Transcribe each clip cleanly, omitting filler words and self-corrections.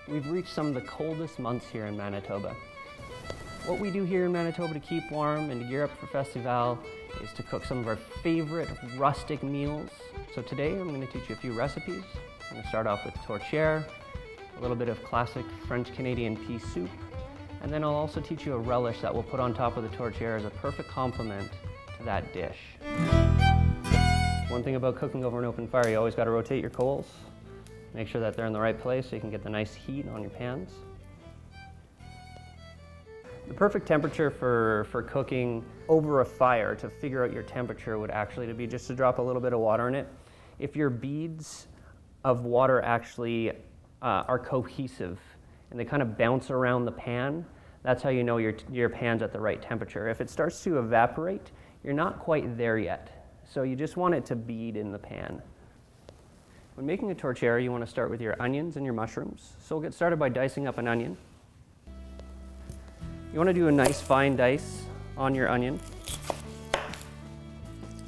We've reached some of the coldest months here in Manitoba. What we do here in Manitoba to keep warm and to gear up for Festival is to cook some of our favorite rustic meals. So today I'm going to teach you a few recipes. I'm going to start off with tourtière, a little bit of classic French-Canadian pea soup, and then I'll also teach you a relish that we'll put on top of the tourtière as a perfect complement to that dish. One thing about cooking over an open fire, you always got to rotate your coals. Make sure that they're in the right place so you can get the nice heat on your pans. The perfect temperature for cooking over a fire, to figure out your temperature, would actually be just to drop a little bit of water in it. If your beads of water actually are cohesive and they kind of bounce around the pan, that's how you know your pan's at the right temperature. If it starts to evaporate, you're not quite there yet. So you just want it to bead in the pan. When making a tourtière, you want to start with your onions and your mushrooms. So we'll get started by dicing up an onion. You want to do a nice fine dice on your onion.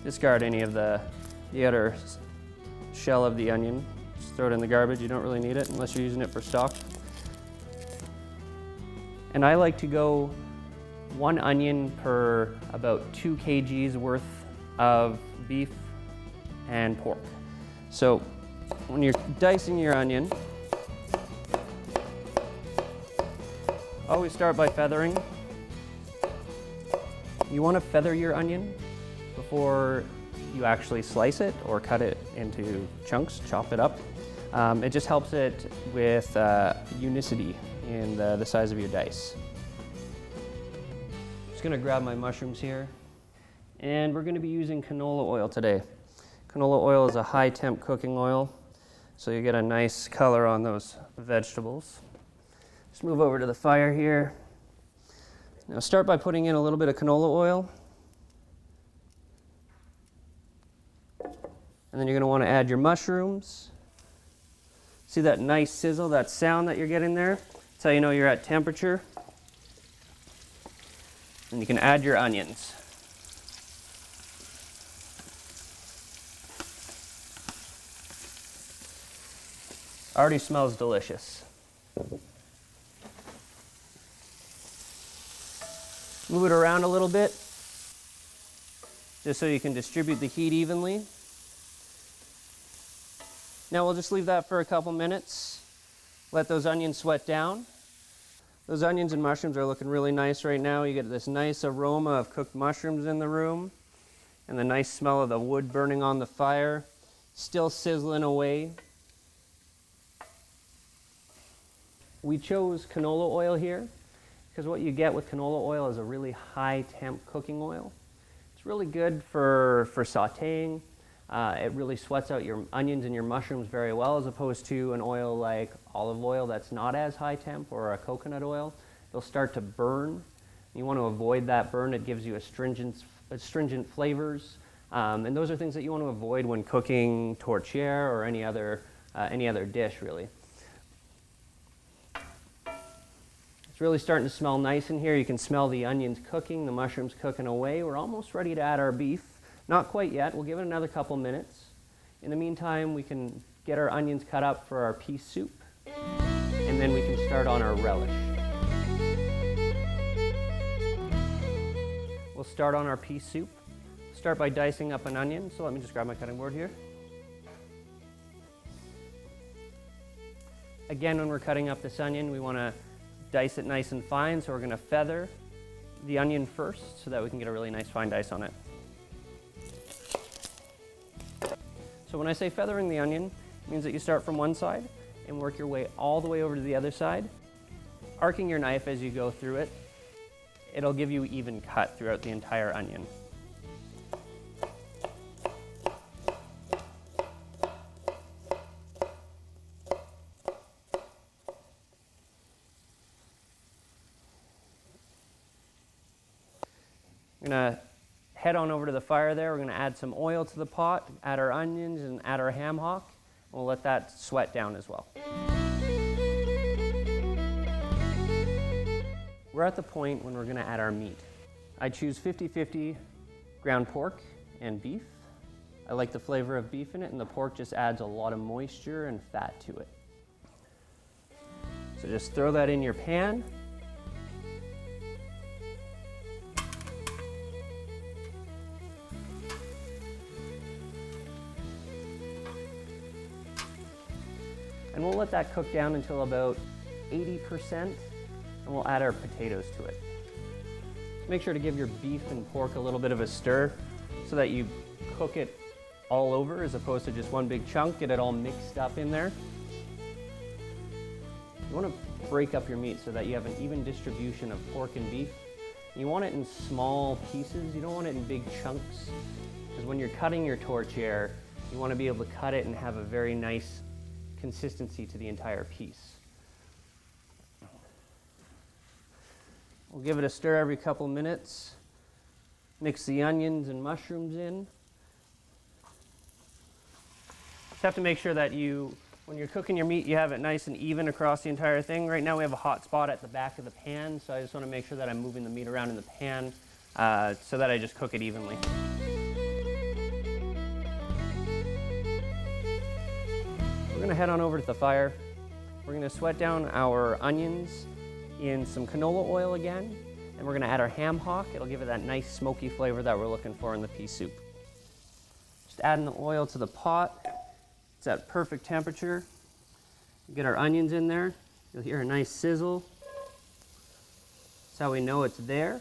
Discard any of the outer shell of the onion. Just throw it in the garbage. You don't really need it unless you're using it for stock. And I like to go 1 onion per about 2 kgs worth of beef and pork. So when you're dicing your onion, always start by feathering. You want to feather your onion before you actually slice it or cut it into chunks, chop it up. It just helps it with unicity in the size of your dice. Just going to grab my mushrooms here, and we're going to be using canola oil today. Canola oil is a high temp cooking oil, so you get a nice color on those vegetables. Just move over to the fire here. Now start by putting in a little bit of canola oil. And then you're going to want to add your mushrooms. See that nice sizzle, that sound that you're getting there? That's how you know you're at temperature. And you can add your onions. Already smells delicious. Move it around a little bit, just so you can distribute the heat evenly. Now we'll just leave that for a couple minutes. Let those onions sweat down. Those onions and mushrooms are looking really nice right now. You get this nice aroma of cooked mushrooms in the room, and the nice smell of the wood burning on the fire, still sizzling away. We chose canola oil here because what you get with canola oil is a really high temp cooking oil. It's really good for sauteing. It really sweats out your onions and your mushrooms very well, as opposed to an oil like olive oil that's not as high temp, or a coconut oil. They'll start to burn. You want to avoid that burn. It gives you astringent flavors. And those are things that you want to avoid when cooking tourtière or any other dish, really. It's really starting to smell nice in here. You can smell the onions cooking, the mushrooms cooking away. We're almost ready to add our beef. Not quite yet. We'll give it another couple minutes. In the meantime, we can get our onions cut up for our pea soup, and then we can start on our relish. We'll start on our pea soup. Start by dicing up an onion. So let me just grab my cutting board here. Again, when we're cutting up this onion, we want to dice it nice and fine, so we're going to feather the onion first so that we can get a really nice fine dice on it. So when I say feathering the onion, it means that you start from one side and work your way all the way over to the other side, arcing your knife as you go through it. It'll give you even cut throughout the entire onion. We're going to head on over to the fire there. We're going to add some oil to the pot, add our onions, and add our ham hock. And we'll let that sweat down as well. We're at the point when we're going to add our meat. I choose 50-50 ground pork and beef. I like the flavor of beef in it, and the pork just adds a lot of moisture and fat to it. So just throw that in your pan. And we'll let that cook down until about 80%, and we'll add our potatoes to it. Make sure to give your beef and pork a little bit of a stir so that you cook it all over as opposed to just one big chunk, get it all mixed up in there. You want to break up your meat so that you have an even distribution of pork and beef. You want it in small pieces, you don't want it in big chunks, because when you're cutting your tourtière, you want to be able to cut it and have a very nice consistency to the entire piece. We'll give it a stir every couple minutes. Mix the onions and mushrooms in. Just have to make sure that when you're cooking your meat, you have it nice and even across the entire thing. Right now we have a hot spot at the back of the pan, so I just want to make sure that I'm moving the meat around in the pan so that I just cook it evenly. We're going to head on over to the fire. We're going to sweat down our onions in some canola oil again, and we're going to add our ham hock. It'll give it that nice smoky flavor that we're looking for in the pea soup. Just adding the oil to the pot. It's at perfect temperature. Get our onions in there. You'll hear a nice sizzle. That's how we know it's there.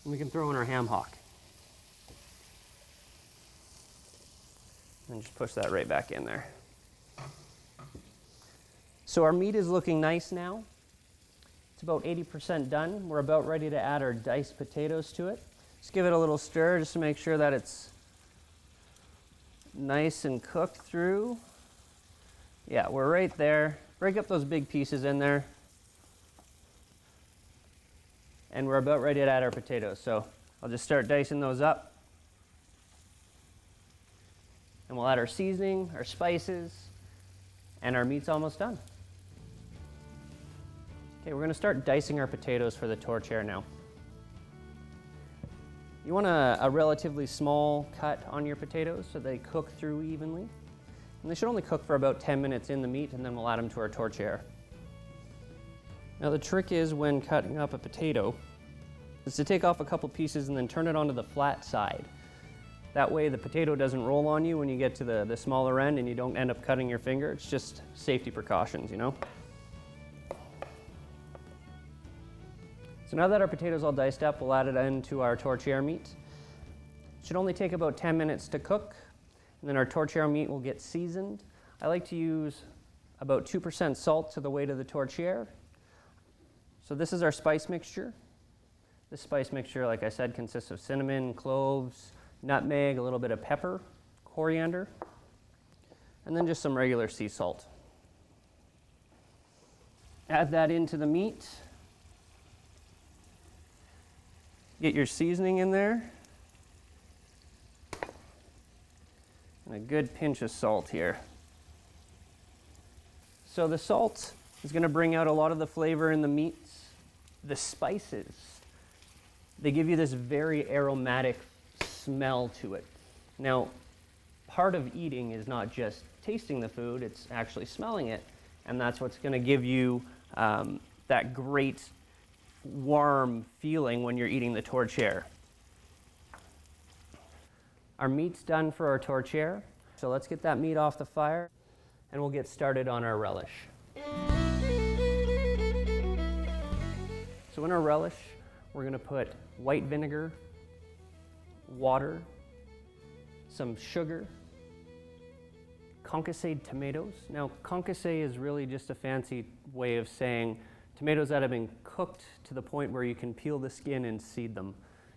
And we can throw in our ham hock. And just push that right back in there. So our meat is looking nice now. It's about 80% done. We're about ready to add our diced potatoes to it. Just give it a little stir just to make sure that it's nice and cooked through. Yeah, we're right there. Break up those big pieces in there. And we're about ready to add our potatoes. So I'll just start dicing those up. And we'll add our seasoning, our spices, and our meat's almost done. Okay, we're going to start dicing our potatoes for the tourtière now. You want a relatively small cut on your potatoes so they cook through evenly. And they should only cook for about 10 minutes in the meat, and then we'll add them to our tourtière. Now the trick is when cutting up a potato is to take off a couple pieces and then turn it onto the flat side. That way the potato doesn't roll on you when you get to the smaller end and you don't end up cutting your finger. It's just safety precautions, you know? So now that our potatoes all diced up, we'll add it into our tourtière meat. It should only take about 10 minutes to cook, and then our tourtière meat will get seasoned. I like to use about 2% salt to the weight of the tourtière. So this is our spice mixture. This spice mixture, like I said, consists of cinnamon, cloves, nutmeg, a little bit of pepper, coriander, and then just some regular sea salt. Add that into the meat. Get your seasoning in there. And a good pinch of salt here. So the salt is going to bring out a lot of the flavor in the meats. The spices, they give you this very aromatic smell to it. Now, part of eating is not just tasting the food, it's actually smelling it. And that's what's going to give you that great warm feeling when you're eating the tourtière. Our meat's done for our tourtière, so let's get that meat off the fire and we'll get started on our relish. So in our relish, we're going to put white vinegar, water, some sugar, concassed tomatoes. Now, concassed is really just a fancy way of saying tomatoes that have been cooked to the point where you can peel the skin and seed them.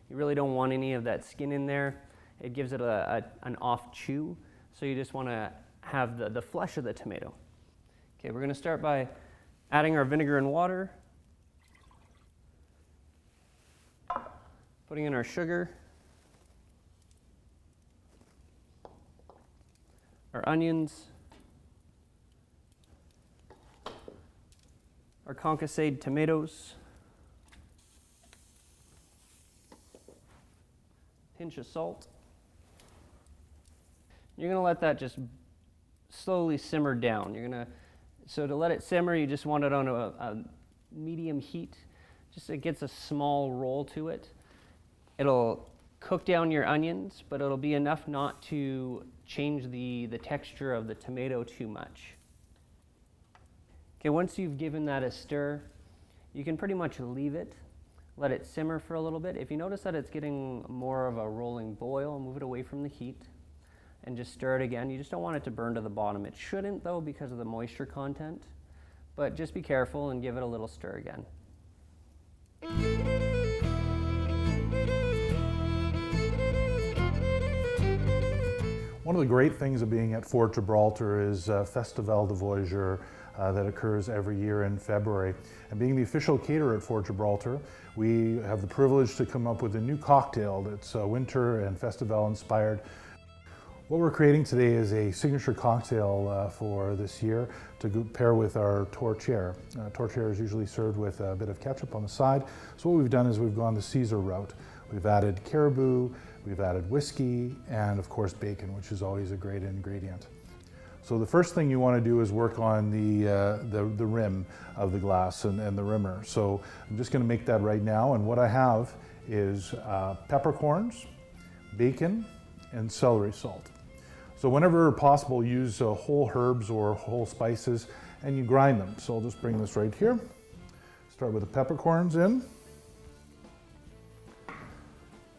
You really don't want any of that skin in there. It gives it an off chew, so you just want to have the flesh of the tomato. Okay, we're going to start by adding our vinegar and water, putting in our sugar, our onions, our concassed tomatoes, pinch of salt. You're going to let that just slowly simmer down. So to let it simmer, you just want it on a medium heat. Just it gets a small roll to it. It'll cook down your onions, but it'll be enough not to change the texture of the tomato too much. Okay, once you've given that a stir, you can pretty much leave it, let it simmer for a little bit. If you notice that it's getting more of a rolling boil, move it away from the heat and just stir it again. You just don't want it to burn to the bottom. It shouldn't though because of the moisture content, but just be careful and give it a little stir again. One of the great things of being at Fort Gibraltar is Festival Du Voyageur that occurs every year in February. And being the official caterer at Fort Gibraltar, we have the privilege to come up with a new cocktail that's winter and Festival inspired. What we're creating today is a signature cocktail for this year to pair with our tortillere. Tortillere is usually served with a bit of ketchup on the side. So what we've done is we've gone the Caesar route. We've added caribou, we've added whiskey, and of course bacon, which is always a great ingredient. So the first thing you want to do is work on the rim of the glass and the rimmer. So I'm just going to make that right now, and what I have is peppercorns, bacon, and celery salt. So whenever possible, use whole herbs or whole spices, and you grind them. So I'll just bring this right here. Start with the peppercorns in.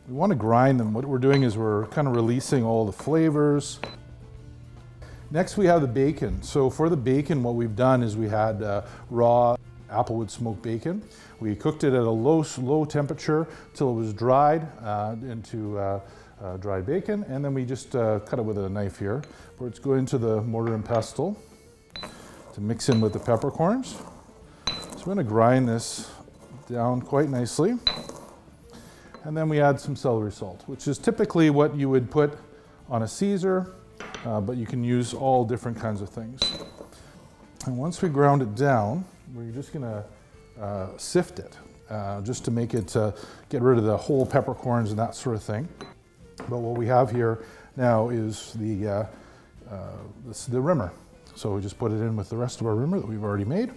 We want to grind them. What we're doing is we're kind of releasing all the flavors. Next we have the bacon. So for the bacon, what we've done is we had raw applewood smoked bacon. We cooked it at a low temperature till it was dried into dried bacon, and then we just cut it with a knife here, where it's going to the mortar and pestle to mix in with the peppercorns. So we're going to grind this down quite nicely. And then we add some celery salt, which is typically what you would put on a Caesar, but you can use all different kinds of things. And once we ground it down, we're just going to sift it, just to make it, get rid of the whole peppercorns and that sort of thing. But what we have here now is the rimmer. So we just put it in with the rest of our rimmer that we've already made.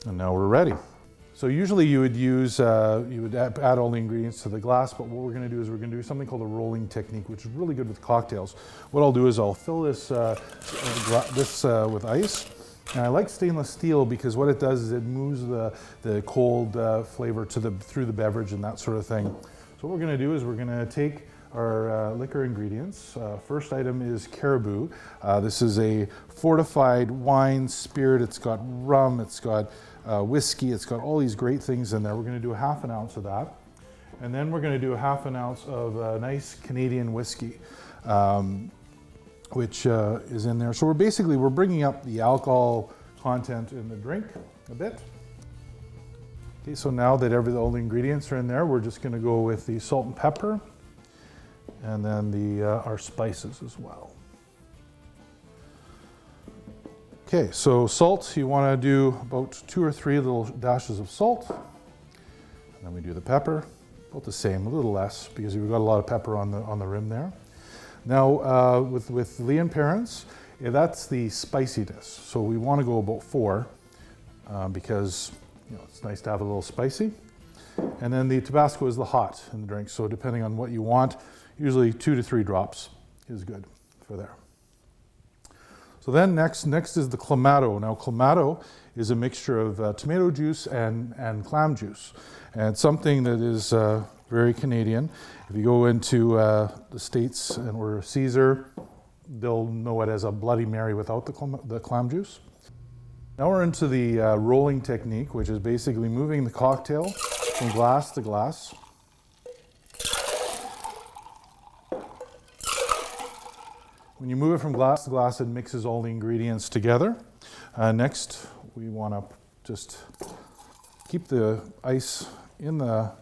And now we're ready. So usually you would use, you would add all the ingredients to the glass, but what we're going to do is we're going to do something called a rolling technique, which is really good with cocktails. What I'll do is I'll fill this, with ice. And I like stainless steel because what it does is it moves the cold flavor through the beverage and that sort of thing. So what we're going to do is we're going to take our liquor ingredients. First item is caribou. This is a fortified wine spirit. It's got rum, it's got whiskey, it's got all these great things in there. We're going to do a half an ounce of that. And then we're going to do a half an ounce of nice Canadian whiskey, which is in there. So we're bringing up the alcohol content in the drink a bit. Okay, so now that all the ingredients are in there, we're just going to go with the salt and pepper, and then our spices as well. Okay, so salt, you want to do about 2 or 3 little dashes of salt. And then we do the pepper, about the same, a little less, because we've got a lot of pepper on the rim there. Now, with Leon Parents, that's the spiciness. So we want to go about 4, because it's nice to have a little spicy. And then the Tabasco is the hot in the drink. So depending on what you want, usually 2 to 3 drops is good for there. So then next is the clamato. Now clamato is a mixture of tomato juice and clam juice. And it's something that is very Canadian. If you go into the States and order a Caesar, they'll know it as a Bloody Mary without the clam juice. Now we're into the rolling technique, which is basically moving the cocktail from glass to glass. When you move it from glass to glass, it mixes all the ingredients together. Next, we want to just keep the ice in the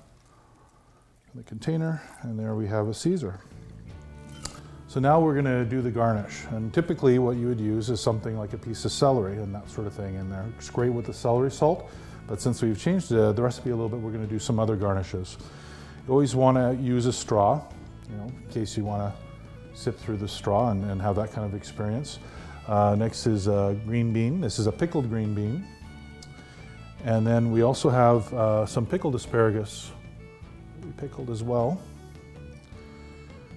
container, and there we have a Caesar. So now we're going to do the garnish, and typically what you would use is something like a piece of celery and that sort of thing in there. It's great with the celery salt, but since we've changed the recipe a little bit, we're going to do some other garnishes. You always want to use a straw, in case you want to sip through the straw and have that kind of experience. Next is green bean. This is a pickled green bean. And then we also have some pickled asparagus, pickled as well.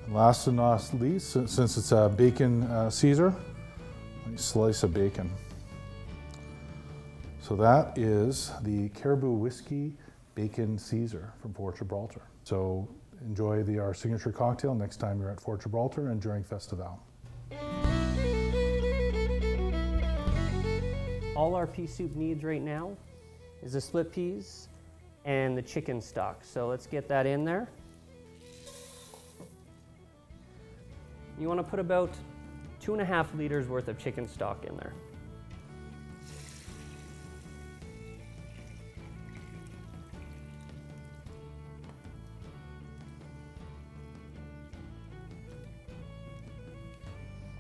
And last and not least, since it's a bacon Caesar, a slice of bacon. So that is the Caribou Whiskey Bacon Caesar from Fort Gibraltar. So enjoy our signature cocktail next time you're at Fort Gibraltar and during Festival. All our pea soup needs right now is the split peas and the chicken stock. So let's get that in there. You want to put about 2.5 liters worth of chicken stock in there.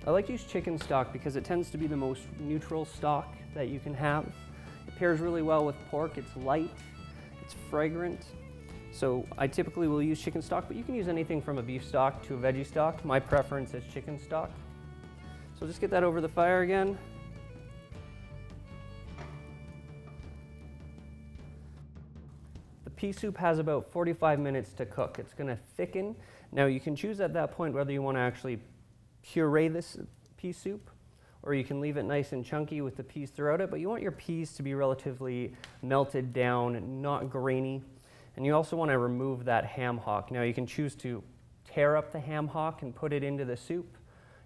I like to use chicken stock because it tends to be the most neutral stock that you can have. It pairs really well with pork. It's light, it's fragrant. So I typically will use chicken stock, but you can use anything from a beef stock to a veggie stock. My preference is chicken stock. So just get that over the fire again. The pea soup has about 45 minutes to cook. It's going to thicken. Now you can choose at that point whether you want to actually puree this pea soup, or you can leave it nice and chunky with the peas throughout it, but you want your peas to be relatively melted down and not grainy. And you also want to remove that ham hock. Now you can choose to tear up the ham hock and put it into the soup.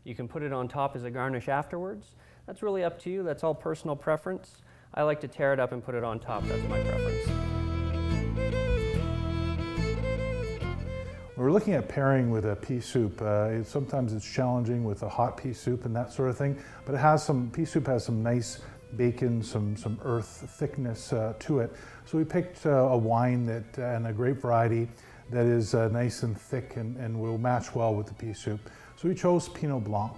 You can put it on top as a garnish afterwards. That's really up to you. That's all personal preference. I like to tear it up and put it on top. That's my preference. We're looking at pairing with a pea soup. Sometimes it's challenging with a hot pea soup and that sort of thing, but pea soup has some nice bacon, some earth thickness to it. So we picked a wine and a grape variety that is nice and thick and will match well with the pea soup. So we chose Pinot Blanc.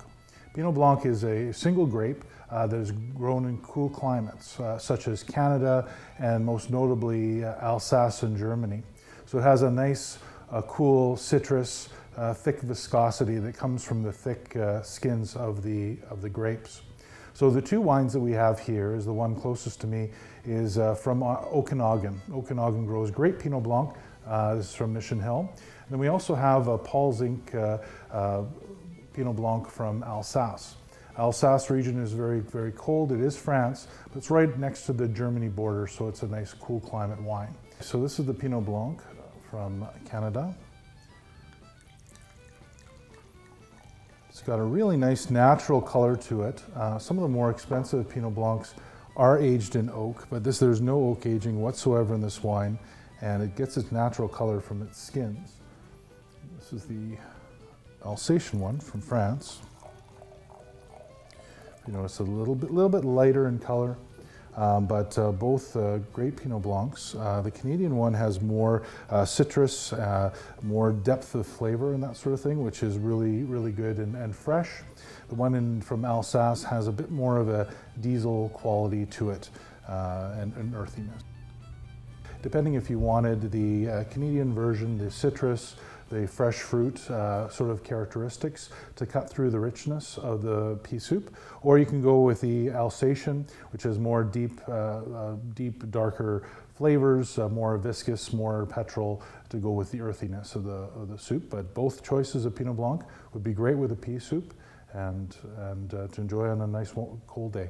Pinot Blanc is a single grape that is grown in cool climates, such as Canada and most notably Alsace in Germany. So it has a nice cool citrus, thick viscosity that comes from the thick skins of the grapes. So the two wines that we have here is the one closest to me is from Okanagan. Okanagan grows great Pinot Blanc. This is from Mission Hill. And then we also have Paul's Inc. Pinot Blanc from Alsace. Alsace region is very, very cold. It is France, but it's right next to the Germany border, so it's a nice cool climate wine. So this is the Pinot Blanc from Canada. It's got a really nice natural color to it. Some of the more expensive Pinot Blancs are aged in oak, but there's no oak aging whatsoever in this wine, and it gets its natural color from its skins. This is the Alsatian one from France. You notice a little bit lighter in color, but both great Pinot Blancs. The Canadian one has more citrus, more depth of flavor and that sort of thing, which is really, really good and fresh. The one from Alsace has a bit more of a diesel quality to it and earthiness. Depending if you wanted the Canadian version, the citrus, the fresh fruit sort of characteristics to cut through the richness of the pea soup, or you can go with the Alsatian, which has more deep, darker flavors, more viscous, more petrol to go with the earthiness of the soup. But both choices of Pinot Blanc would be great with a pea soup and to enjoy on a nice cold day.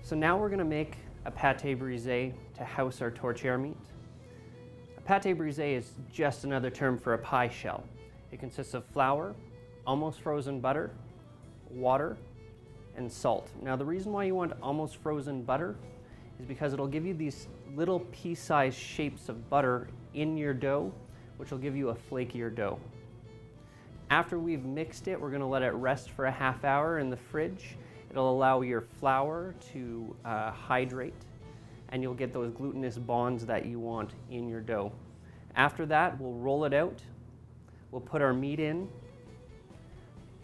So now we're going to make a pâté brisé to house our tourtière meat. A pâté brisé is just another term for a pie shell. It consists of flour, almost frozen butter, water, and salt. Now the reason why you want almost frozen butter is because it'll give you these little pea-sized shapes of butter in your dough, which will give you a flakier dough. After we've mixed it, we're going to let it rest for a half hour in the fridge. It'll allow your flour to hydrate, and you'll get those glutinous bonds that you want in your dough. After that, we'll roll it out, we'll put our meat in,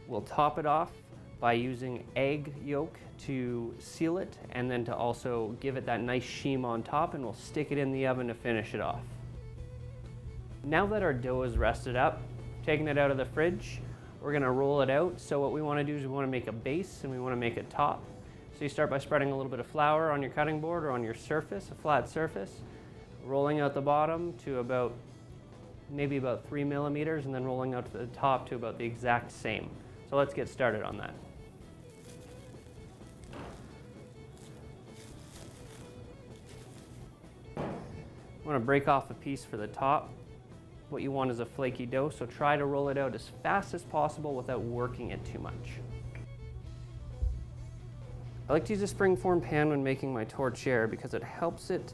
we'll top it off by using egg yolk to seal it and then to also give it that nice sheen on top, and we'll stick it in the oven to finish it off. Now that our dough is rested up, taking it out of the fridge, we're gonna roll it out. So what we wanna do is we wanna make a base and we wanna make a top. So you start by spreading a little bit of flour on your cutting board or on your surface, a flat surface, rolling out the bottom to maybe about 3 millimeters, and then rolling out to the top to about the exact same. So let's get started on that. I want to break off a piece for the top. What you want is a flaky dough, so try to roll it out as fast as possible without working it too much. I like to use a springform pan when making my tortillere because it helps it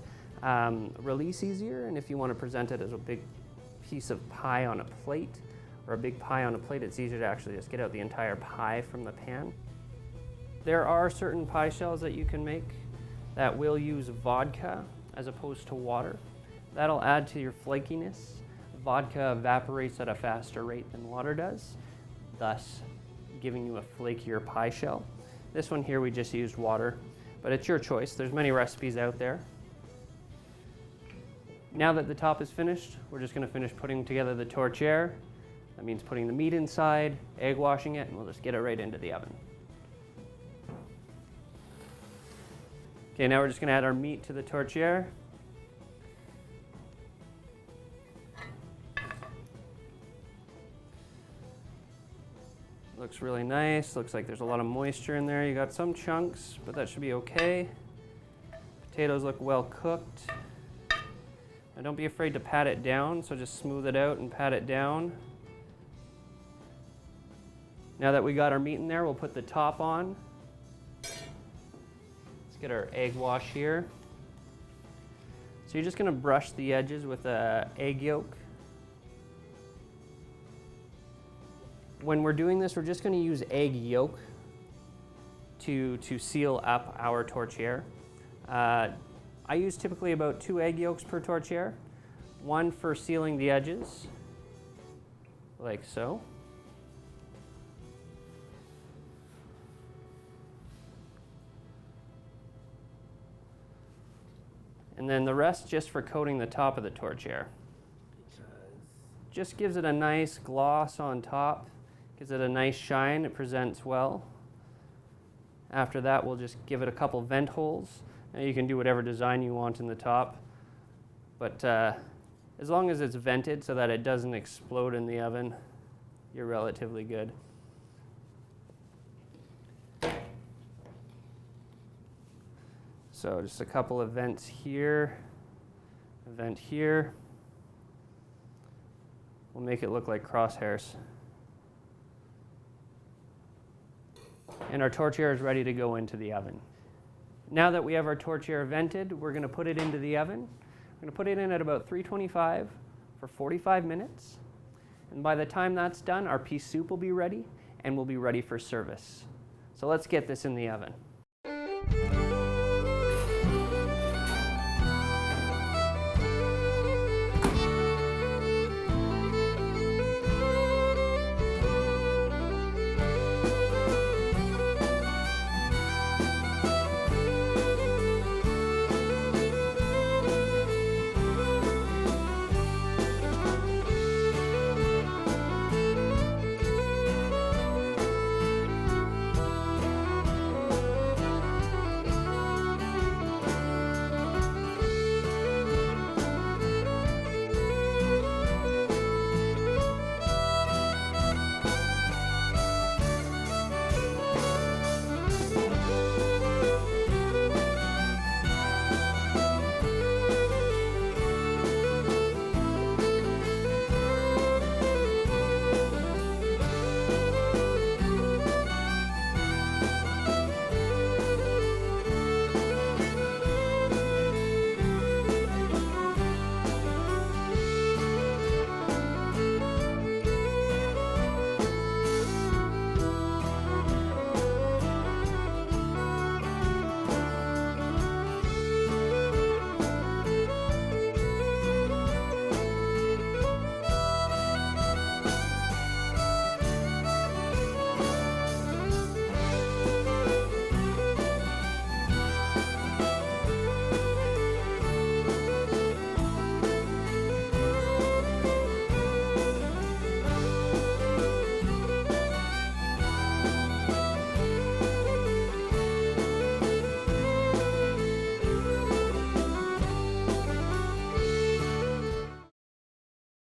release easier, and if you want to present it as a big piece of pie on a plate, or a big pie on a plate, it's easier to actually just get out the entire pie from the pan. There are certain pie shells that you can make that will use vodka as opposed to water. That'll add to your flakiness. Vodka evaporates at a faster rate than water does, thus giving you a flakier pie shell. This one here we just used water, but it's your choice. There's many recipes out there. Now that the top is finished, we're just going to finish putting together the tortillere. That means putting the meat inside, egg washing it, and we'll just get it right into the oven. Okay, now we're just going to add our meat to the tortillere. Looks really nice. Looks like there's a lot of moisture in there. You got some chunks, but that should be okay. Potatoes look well cooked. Now don't be afraid to pat it down, so just smooth it out and pat it down. Now that we got our meat in there, we'll put the top on. Let's get our egg wash here. So you're just gonna brush the edges with an egg yolk. When we're doing this, we're just going to use egg yolk to seal up our tortillere. I use typically about 2 egg yolks per tortillere, one for sealing the edges, like so. And then the rest just for coating the top of the tortillere. Just gives it a nice gloss on top. Gives it a nice shine, it presents well. After that, we'll just give it a couple vent holes. Now you can do whatever design you want in the top, but as long as it's vented so that it doesn't explode in the oven, you're relatively good. So just a couple of vents here, a vent here. We'll make it look like crosshairs. And our tortillere is ready to go into the oven. Now that we have our tortillere vented, we're going to put it into the oven. We're going to put it in at about 325 for 45 minutes. And by the time that's done, our pea soup will be ready and we'll be ready for service. So let's get this in the oven.